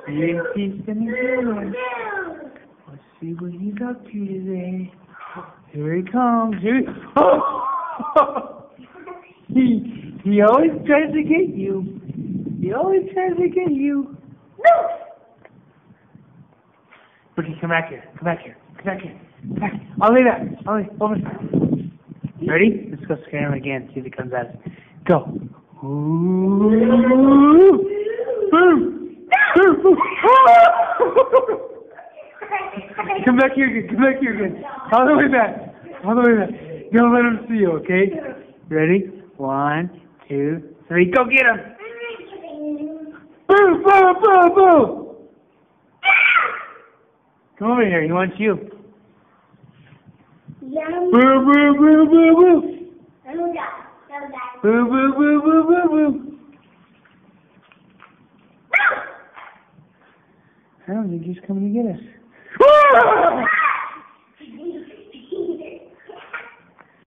See what he's gonna do. Let's see what he's up to today. Here he comes. Oh! He always tries to get you. He always tries to get you. No! Brookie, come back here. Come back here. Come back here. Come back. I'll lay that. Over. Ready? Let's go scare him again. See if he comes at us. Go. Ooh. Come back here again. Come back here again. All the way back. All the way back. Don't let him see you, okay? Ready? 1, 2, 3. Go get him. Boo, boo, boo, boo. Come over here. He wants you. Boo, boo, boo, boo, boo. Boo, boo, boo, boo, boo, boo. I don't think he's coming to get us.